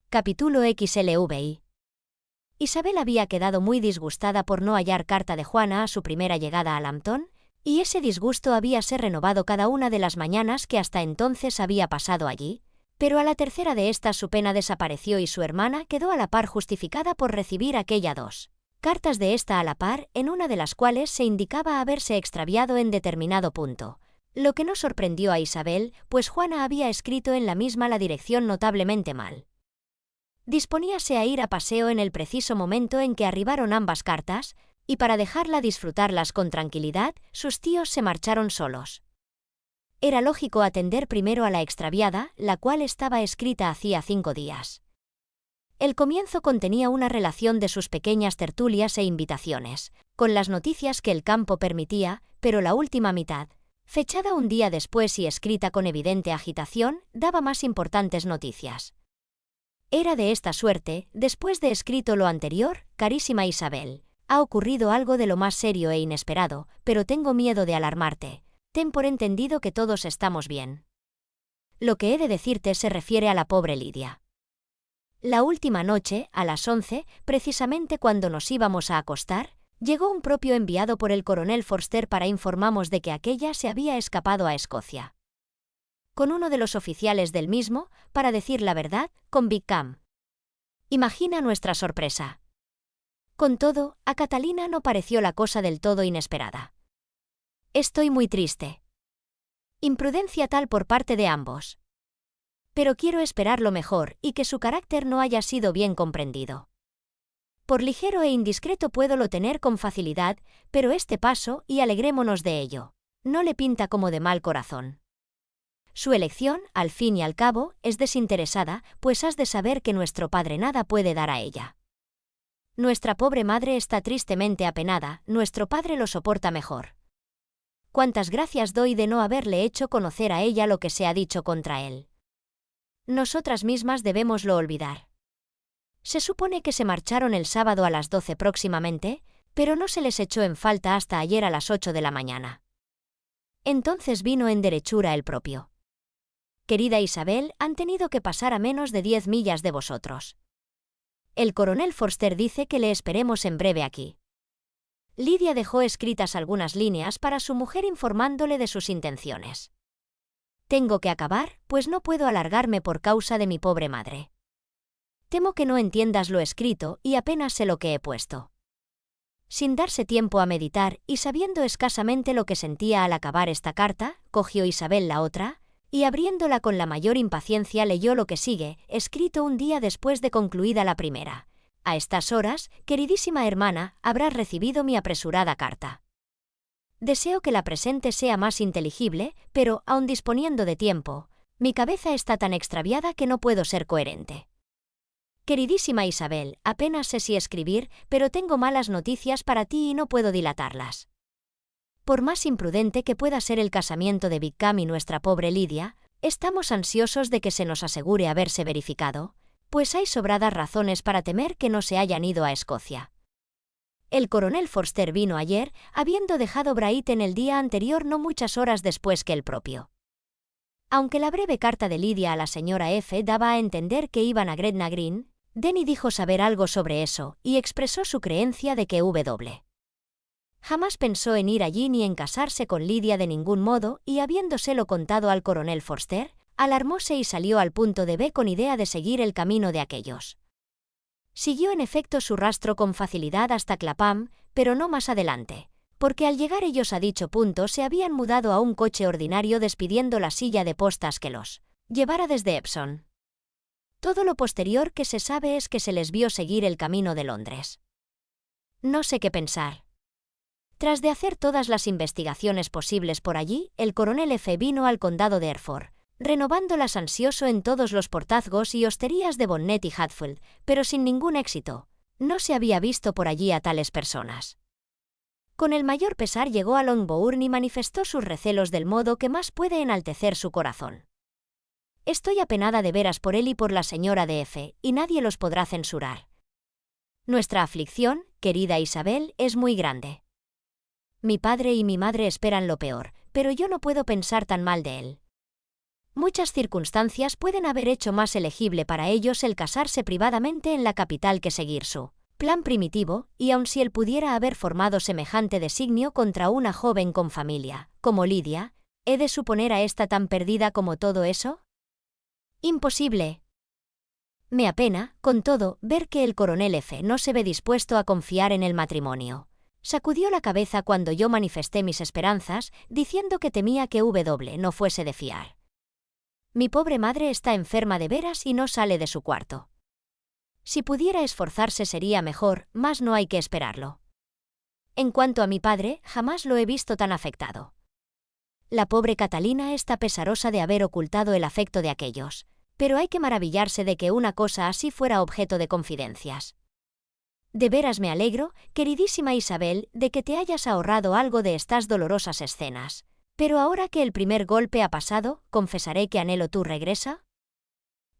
Capítulo XLVI. Isabel había quedado muy disgustada por no hallar carta de Juana a su primera llegada a Lambton, y ese disgusto habíase renovado cada una de las mañanas que hasta entonces había pasado allí, pero a la tercera de estas su pena desapareció y su hermana quedó a la par justificada por recibir aquella 2 cartas de esta a la par, en una de las cuales se indicaba haberse extraviado en determinado punto, lo que no sorprendió a Isabel, pues Juana había escrito en la misma la dirección notablemente mal. Disponíase a ir a paseo en el preciso momento en que arribaron ambas cartas, y para dejarla disfrutarlas con tranquilidad, sus tíos se marcharon solos. Era lógico atender primero a la extraviada, la cual estaba escrita hacía 5 días. El comienzo contenía una relación de sus pequeñas tertulias e invitaciones, con las noticias que el campo permitía, pero la última mitad, fechada un día después y escrita con evidente agitación, daba más importantes noticias. Era de esta suerte: después de escrito lo anterior, carísima Isabel, ha ocurrido algo de lo más serio e inesperado, pero tengo miedo de alarmarte. Ten por entendido que todos estamos bien. Lo que he de decirte se refiere a la pobre Lidia. La última noche, a las 11, precisamente cuando nos íbamos a acostar, llegó un propio enviado por el coronel Forster para informarnos de que aquella se había escapado a Escocia. Con uno de los oficiales del mismo, para decir la verdad, con Wickham. Imagina nuestra sorpresa. Con todo, a Catalina no pareció la cosa del todo inesperada. Estoy muy triste. Imprudencia tal por parte de ambos. Pero quiero esperar lo mejor y que su carácter no haya sido bien comprendido. Por ligero e indiscreto puédolo tener con facilidad, pero este paso, y alegrémonos de ello, no le pinta como de mal corazón. Su elección, al fin y al cabo, es desinteresada, pues has de saber que nuestro padre nada puede dar a ella. Nuestra pobre madre está tristemente apenada, nuestro padre lo soporta mejor. Cuántas gracias doy de no haberle hecho conocer a ella lo que se ha dicho contra él. Nosotras mismas debémoslo olvidar. Se supone que se marcharon el sábado a las 12 próximamente, pero no se les echó en falta hasta ayer a las 8 de la mañana. Entonces vino en derechura el propio. Querida Isabel, han tenido que pasar a menos de 10 millas de vosotros. El coronel Forster dice que le esperemos en breve aquí. Lidia dejó escritas algunas líneas para su mujer informándole de sus intenciones. Tengo que acabar, pues no puedo alargarme por causa de mi pobre madre. Temo que no entiendas lo escrito y apenas sé lo que he puesto. Sin darse tiempo a meditar y sabiendo escasamente lo que sentía al acabar esta carta, cogió Isabel la otra, y abriéndola con la mayor impaciencia leyó lo que sigue, escrito un día después de concluida la primera. A estas horas, queridísima hermana, habrás recibido mi apresurada carta. Deseo que la presente sea más inteligible, pero, aun disponiendo de tiempo, mi cabeza está tan extraviada que no puedo ser coherente. Queridísima Isabel, apenas sé si escribir, pero tengo malas noticias para ti y no puedo dilatarlas. Por más imprudente que pueda ser el casamiento de Wickham y nuestra pobre Lidia, estamos ansiosos de que se nos asegure haberse verificado, pues hay sobradas razones para temer que no se hayan ido a Escocia. El coronel Forster vino ayer, habiendo dejado Brighton el día anterior no muchas horas después que el propio. Aunque la breve carta de Lidia a la señora F. daba a entender que iban a Gretna Green, Denny dijo saber algo sobre eso, y expresó su creencia de que jamás pensó en ir allí ni en casarse con Lidia de ningún modo, y habiéndoselo contado al coronel Forster, alarmóse y salió al punto de B con idea de seguir el camino de aquellos. Siguió en efecto su rastro con facilidad hasta Clapham, pero no más adelante, porque al llegar ellos a dicho punto se habían mudado a un coche ordinario despidiendo la silla de postas que los llevara desde Epsom. Todo lo posterior que se sabe es que se les vio seguir el camino de Londres. No sé qué pensar. Tras de hacer todas las investigaciones posibles por allí, el coronel F. vino al condado de Hereford, renovándolas ansioso en todos los portazgos y hosterías de Bonnet y Hatfield, pero sin ningún éxito. No se había visto por allí a tales personas. Con el mayor pesar llegó a Longbourn y manifestó sus recelos del modo que más puede enaltecer su corazón. Estoy apenada de veras por él y por la señora de F., y nadie los podrá censurar. Nuestra aflicción, querida Isabel, es muy grande. Mi padre y mi madre esperan lo peor, pero yo no puedo pensar tan mal de él. Muchas circunstancias pueden haber hecho más elegible para ellos el casarse privadamente en la capital que seguir su plan primitivo, y aun si él pudiera haber formado semejante designio contra una joven con familia, como Lidia, ¿he de suponer a esta tan perdida como todo eso? Imposible. Me apena, con todo, ver que el coronel F. no se ve dispuesto a confiar en el matrimonio. Sacudió la cabeza cuando yo manifesté mis esperanzas, diciendo que temía que W. no fuese de fiar. Mi pobre madre está enferma de veras y no sale de su cuarto. Si pudiera esforzarse sería mejor, mas no hay que esperarlo. En cuanto a mi padre, jamás lo he visto tan afectado. La pobre Catalina está pesarosa de haber ocultado el afecto de aquellos, pero hay que maravillarse de que una cosa así fuera objeto de confidencias. De veras me alegro, queridísima Isabel, de que te hayas ahorrado algo de estas dolorosas escenas. Pero ahora que el primer golpe ha pasado, ¿confesaré que anhelo tu regresa?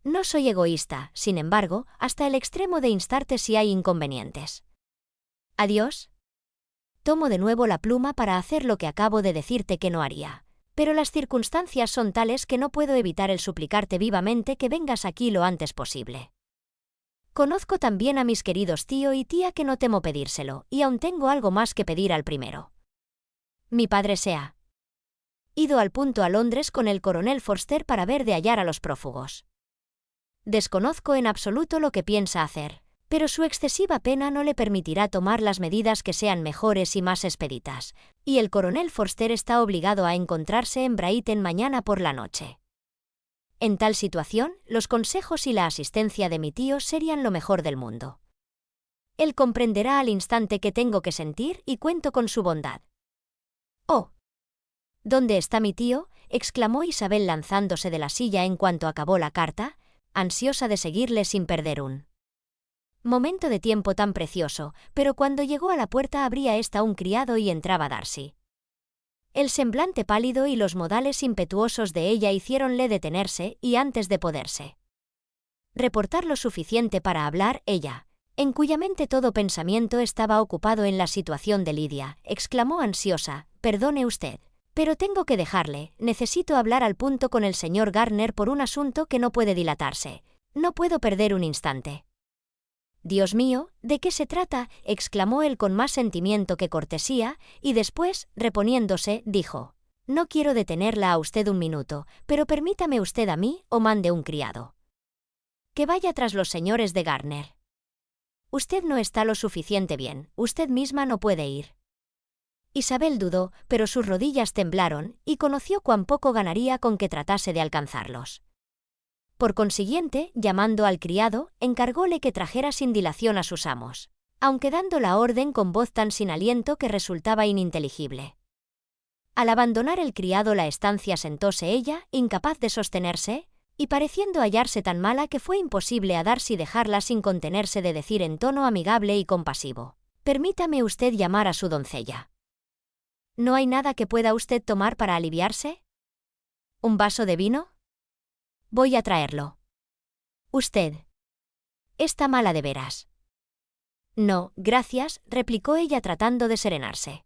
No soy egoísta, sin embargo, hasta el extremo de instarte si hay inconvenientes. Adiós. Tomo de nuevo la pluma para hacer lo que acabo de decirte que no haría. Pero las circunstancias son tales que no puedo evitar el suplicarte vivamente que vengas aquí lo antes posible. Conozco también a mis queridos tío y tía que no temo pedírselo, y aún tengo algo más que pedir al primero. Mi padre se ha ido al punto a Londres con el coronel Forster para ver de hallar a los prófugos. Desconozco en absoluto lo que piensa hacer, pero su excesiva pena no le permitirá tomar las medidas que sean mejores y más expeditas, y el coronel Forster está obligado a encontrarse en Brighton mañana por la noche. En tal situación, los consejos y la asistencia de mi tío serían lo mejor del mundo. Él comprenderá al instante que tengo que sentir y cuento con su bondad. «Oh, ¿dónde está mi tío?», exclamó Isabel lanzándose de la silla en cuanto acabó la carta, ansiosa de seguirle sin perder un momento de tiempo tan precioso, pero cuando llegó a la puerta abría ésta un criado y entraba Darcy. El semblante pálido y los modales impetuosos de ella hiciéronle detenerse y antes de poderse reportar lo suficiente para hablar, ella, en cuya mente todo pensamiento estaba ocupado en la situación de Lidia, exclamó ansiosa: «Perdone usted, pero tengo que dejarle, necesito hablar al punto con el señor Gardner por un asunto que no puede dilatarse. No puedo perder un instante». «Dios mío, ¿de qué se trata?», exclamó él con más sentimiento que cortesía, y después, reponiéndose, dijo: «No quiero detenerla a usted un minuto, pero permítame usted a mí, o mande un criado que vaya tras los señores de Gardner. Usted no está lo suficiente bien, usted misma no puede ir». Isabel dudó, pero sus rodillas temblaron, y conoció cuán poco ganaría con que tratase de alcanzarlos. Por consiguiente, llamando al criado, encargóle que trajera sin dilación a sus amos, aunque dando la orden con voz tan sin aliento que resultaba ininteligible. Al abandonar el criado la estancia sentóse ella, incapaz de sostenerse, y pareciendo hallarse tan mala que fue imposible a Darcy dejarla sin contenerse de decir en tono amigable y compasivo: «Permítame usted llamar a su doncella». «¿No hay nada que pueda usted tomar para aliviarse? ¿Un vaso de vino? Voy a traerlo». «Usted está mala de veras». «No, gracias», replicó ella tratando de serenarse.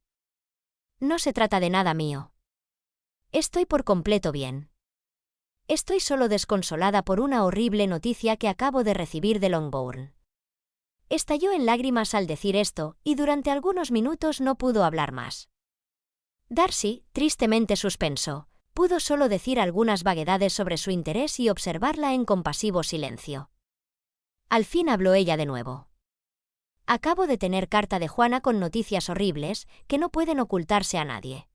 «No se trata de nada mío. Estoy por completo bien. Estoy solo desconsolada por una horrible noticia que acabo de recibir de Longbourn». Estalló en lágrimas al decir esto, y durante algunos minutos no pudo hablar más. Darcy, tristemente suspenso, pudo solo decir algunas vaguedades sobre su interés y observarla en compasivo silencio. Al fin habló ella de nuevo. «Acabo de tener carta de Juana con noticias horribles que no pueden ocultarse a nadie.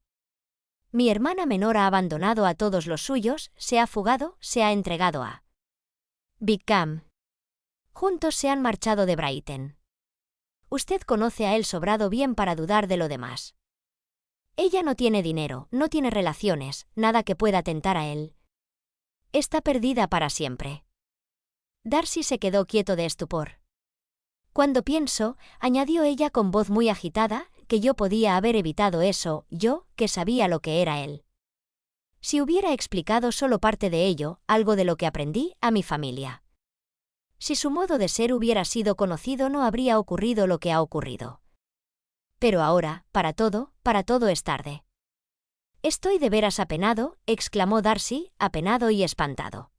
Mi hermana menor ha abandonado a todos los suyos, se ha fugado, se ha entregado a Wickham. Juntos se han marchado de Brighton. Usted conoce a él sobrado bien para dudar de lo demás. Ella no tiene dinero, no tiene relaciones, nada que pueda tentar a él. Está perdida para siempre». Darcy se quedó quieto de estupor. «Cuando pienso», añadió ella con voz muy agitada, «que yo podía haber evitado eso, yo, que sabía lo que era él. Si hubiera explicado solo parte de ello, algo de lo que aprendí, a mi familia. Si su modo de ser hubiera sido conocido no habría ocurrido lo que ha ocurrido. Pero ahora, para todo es tarde. Estoy de veras apenado, exclamó Darcy, apenado y espantado.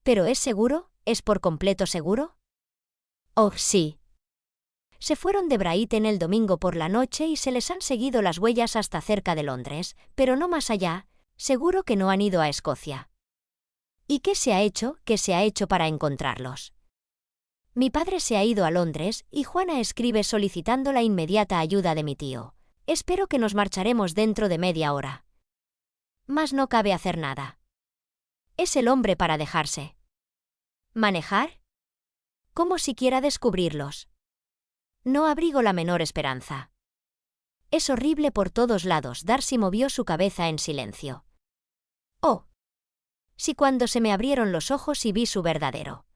¿Pero es seguro? ¿Es por completo seguro? Oh, sí. Se fueron de Brighton el domingo por la noche y se les han seguido las huellas hasta cerca de Londres, pero no más allá, seguro que no han ido a Escocia. ¿Y qué se ha hecho? ¿Qué se ha hecho para encontrarlos? Mi padre se ha ido a Londres y Juana escribe solicitando la inmediata ayuda de mi tío. Espero que nos marcharemos dentro de media hora. Mas no cabe hacer nada. Es el hombre para dejarse. ¿Manejar? ¿Cómo siquiera descubrirlos? No abrigo la menor esperanza. Es horrible por todos lados. Darcy movió su cabeza en silencio. Oh. Si cuando se me abrieron los ojos y vi su verdadero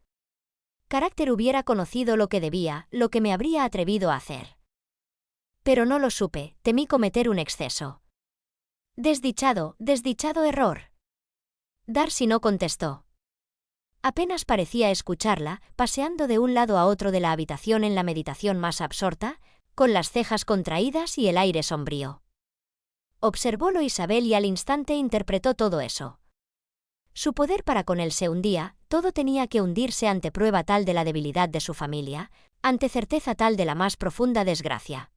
carácter hubiera conocido lo que debía, lo que me habría atrevido a hacer. Pero no lo supe, temí cometer un exceso. Desdichado, desdichado error. Darcy no contestó. Apenas parecía escucharla, paseando de un lado a otro de la habitación en la meditación más absorta, con las cejas contraídas y el aire sombrío. Observólo Isabel y al instante interpretó todo eso. Su poder para con él se hundía, todo tenía que hundirse ante prueba tal de la debilidad de su familia, ante certeza tal de la más profunda desgracia.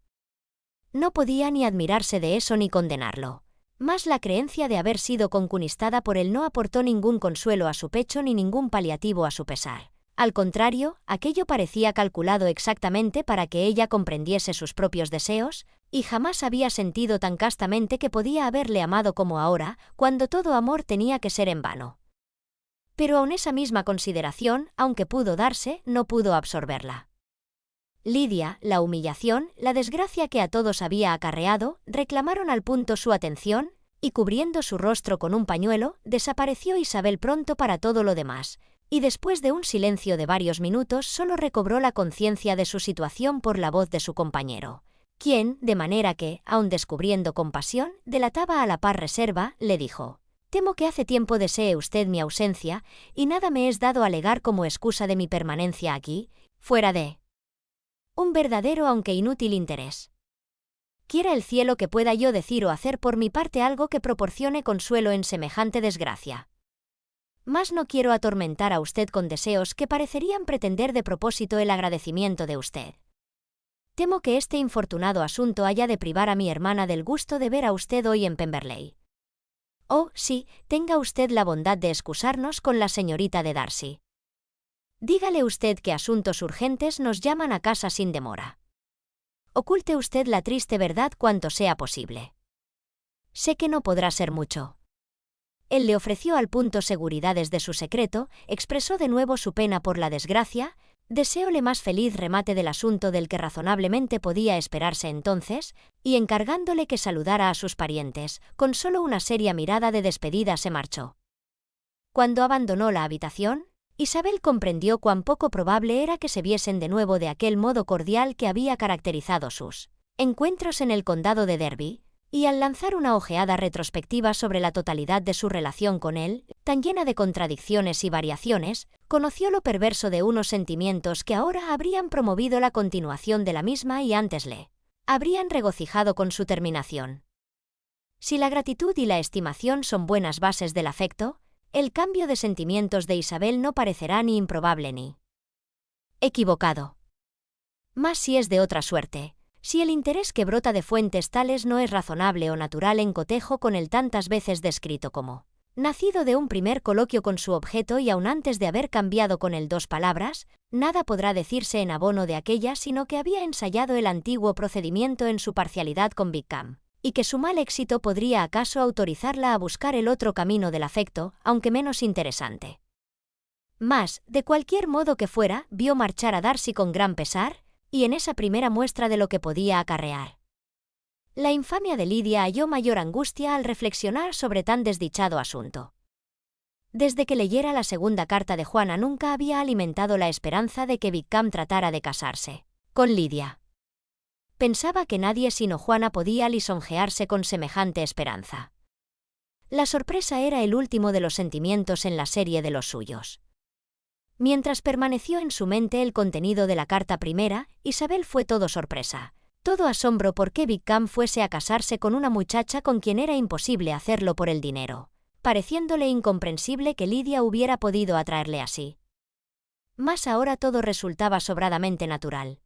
No podía ni admirarse de eso ni condenarlo. Mas la creencia de haber sido conquistada por él no aportó ningún consuelo a su pecho ni ningún paliativo a su pesar. Al contrario, aquello parecía calculado exactamente para que ella comprendiese sus propios deseos, y jamás había sentido tan castamente que podía haberle amado como ahora, cuando todo amor tenía que ser en vano. Pero aun esa misma consideración, aunque pudo darse, no pudo absorberla. Lidia, la humillación, la desgracia que a todos había acarreado, reclamaron al punto su atención, y cubriendo su rostro con un pañuelo, desapareció Isabel pronto para todo lo demás, y después de un silencio de varios minutos solo recobró la conciencia de su situación por la voz de su compañero, quien, de manera que, aun descubriendo compasión, delataba a la par reserva, le dijo: «Temo que hace tiempo desee usted mi ausencia, y nada me es dado alegar como excusa de mi permanencia aquí, fuera de un verdadero aunque inútil interés. Quiera el cielo que pueda yo decir o hacer por mi parte algo que proporcione consuelo en semejante desgracia. Mas no quiero atormentar a usted con deseos que parecerían pretender de propósito el agradecimiento de usted. Temo que este infortunado asunto haya de privar a mi hermana del gusto de ver a usted hoy en Pemberley. Oh, sí, tenga usted la bondad de excusarnos con la señorita de Darcy. Dígale usted que asuntos urgentes nos llaman a casa sin demora. Oculte usted la triste verdad cuanto sea posible. Sé que no podrá ser mucho». Él le ofreció al punto seguridades de su secreto, expresó de nuevo su pena por la desgracia, deseóle más feliz remate del asunto del que razonablemente podía esperarse entonces, y encargándole que saludara a sus parientes, con solo una seria mirada de despedida se marchó. Cuando abandonó la habitación, Isabel comprendió cuán poco probable era que se viesen de nuevo de aquel modo cordial que había caracterizado sus encuentros en el condado de Derby, y al lanzar una ojeada retrospectiva sobre la totalidad de su relación con él, tan llena de contradicciones y variaciones, conoció lo perverso de unos sentimientos que ahora habrían promovido la continuación de la misma y antes le habrían regocijado con su terminación. Si la gratitud y la estimación son buenas bases del afecto, el cambio de sentimientos de Isabel no parecerá ni improbable ni equivocado. Mas si es de otra suerte, si el interés que brota de fuentes tales no es razonable o natural en cotejo con el tantas veces descrito como nacido de un primer coloquio con su objeto y aun antes de haber cambiado con él 2 palabras, nada podrá decirse en abono de aquella sino que había ensayado el antiguo procedimiento en su parcialidad con Wickham, y que su mal éxito podría acaso autorizarla a buscar el otro camino del afecto, aunque menos interesante. Mas, de cualquier modo que fuera, vio marchar a Darcy con gran pesar, y en esa primera muestra de lo que podía acarrear la infamia de Lidia halló mayor angustia al reflexionar sobre tan desdichado asunto. Desde que leyera la segunda carta de Juana nunca había alimentado la esperanza de que Wickham tratara de casarse con Lidia. Pensaba que nadie sino Juana podía lisonjearse con semejante esperanza. La sorpresa era el último de los sentimientos en la serie de los suyos. Mientras permaneció en su mente el contenido de la carta primera, Isabel fue todo sorpresa, todo asombro por qué Big Cam fuese a casarse con una muchacha con quien era imposible hacerlo por el dinero, pareciéndole incomprensible que Lydia hubiera podido atraerle así. Mas ahora todo resultaba sobradamente natural.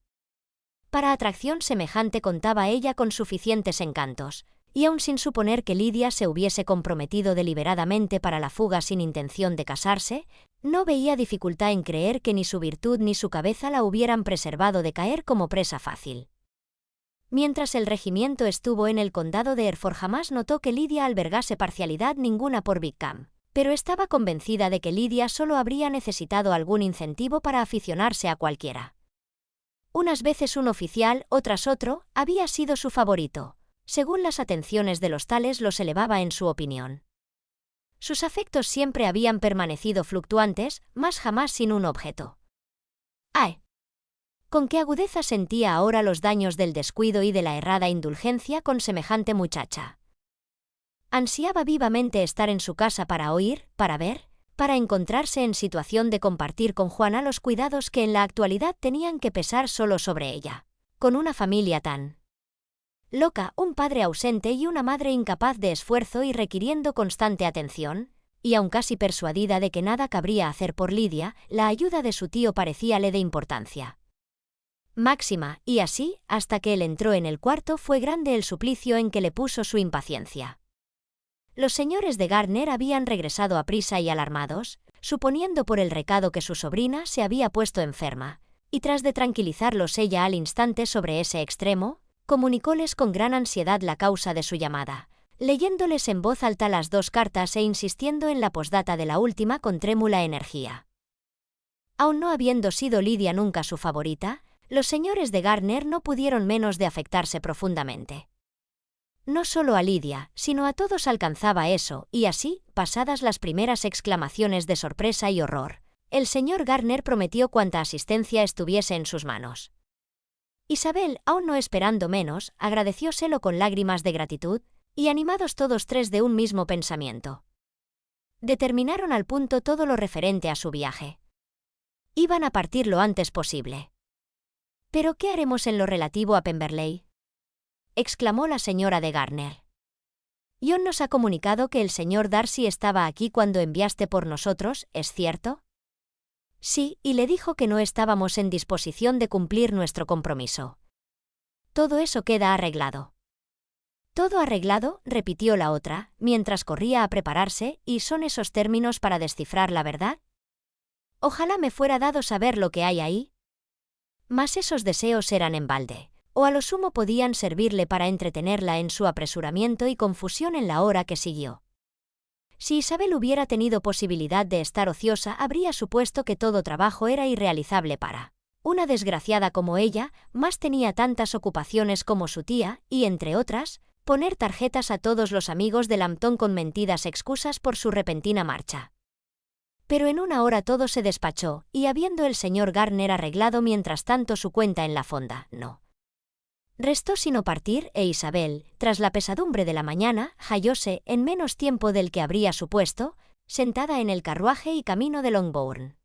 Para atracción semejante contaba ella con suficientes encantos, y aun sin suponer que Lydia se hubiese comprometido deliberadamente para la fuga sin intención de casarse, no veía dificultad en creer que ni su virtud ni su cabeza la hubieran preservado de caer como presa fácil. Mientras el regimiento estuvo en el condado de Hereford jamás notó que Lydia albergase parcialidad ninguna por Big Cam, pero estaba convencida de que Lydia solo habría necesitado algún incentivo para aficionarse a cualquiera. Unas veces un oficial, otras otro, había sido su favorito. Según las atenciones de los tales los elevaba en su opinión. Sus afectos siempre habían permanecido fluctuantes, mas jamás sin un objeto. ¡Ay! Con qué agudeza sentía ahora los daños del descuido y de la errada indulgencia con semejante muchacha. Ansiaba vivamente estar en su casa para oír, para ver, para encontrarse en situación de compartir con Juana los cuidados que en la actualidad tenían que pesar solo sobre ella. Con una familia tan loca, un padre ausente y una madre incapaz de esfuerzo y requiriendo constante atención, y aun casi persuadida de que nada cabría hacer por Lydia, la ayuda de su tío parecíale de importancia máxima, y así, hasta que él entró en el cuarto fue grande el suplicio en que le puso su impaciencia. Los señores de Gardner habían regresado aprisa y alarmados, suponiendo por el recado que su sobrina se había puesto enferma, y tras de tranquilizarlos ella al instante sobre ese extremo, comunicóles con gran ansiedad la causa de su llamada, leyéndoles en voz alta las dos cartas e insistiendo en la posdata de la última con trémula energía. Aun no habiendo sido Lydia nunca su favorita, los señores de Gardner no pudieron menos de afectarse profundamente. No solo a Lydia, sino a todos alcanzaba eso, y así, pasadas las primeras exclamaciones de sorpresa y horror, el señor Gardner prometió cuanta asistencia estuviese en sus manos. Isabel, aún no esperando menos, agradecióselo con lágrimas de gratitud, y animados todos tres de un mismo pensamiento, determinaron al punto todo lo referente a su viaje. Iban a partir lo antes posible. ¿Pero qué haremos en lo relativo a Pemberley?, exclamó la señora de Gardner. John nos ha comunicado que el señor Darcy estaba aquí cuando enviaste por nosotros, ¿es cierto? Sí, y le dijo que no estábamos en disposición de cumplir nuestro compromiso. Todo eso queda arreglado. ¿Todo arreglado?, repitió la otra, mientras corría a prepararse, ¿y son esos términos para descifrar la verdad? Ojalá me fuera dado saber lo que hay ahí. Mas esos deseos eran en balde, o a lo sumo podían servirle para entretenerla en su apresuramiento y confusión en la hora que siguió. Si Isabel hubiera tenido posibilidad de estar ociosa, habría supuesto que todo trabajo era irrealizable para una desgraciada como ella, mas tenía tantas ocupaciones como su tía, y entre otras, poner tarjetas a todos los amigos de Lambton con mentidas excusas por su repentina marcha. Pero en una hora todo se despachó, y habiendo el señor Gardner arreglado mientras tanto su cuenta en la fonda, no restó sino partir, e Isabel, tras la pesadumbre de la mañana, hallóse, en menos tiempo del que habría supuesto, sentada en el carruaje y camino de Longbourn.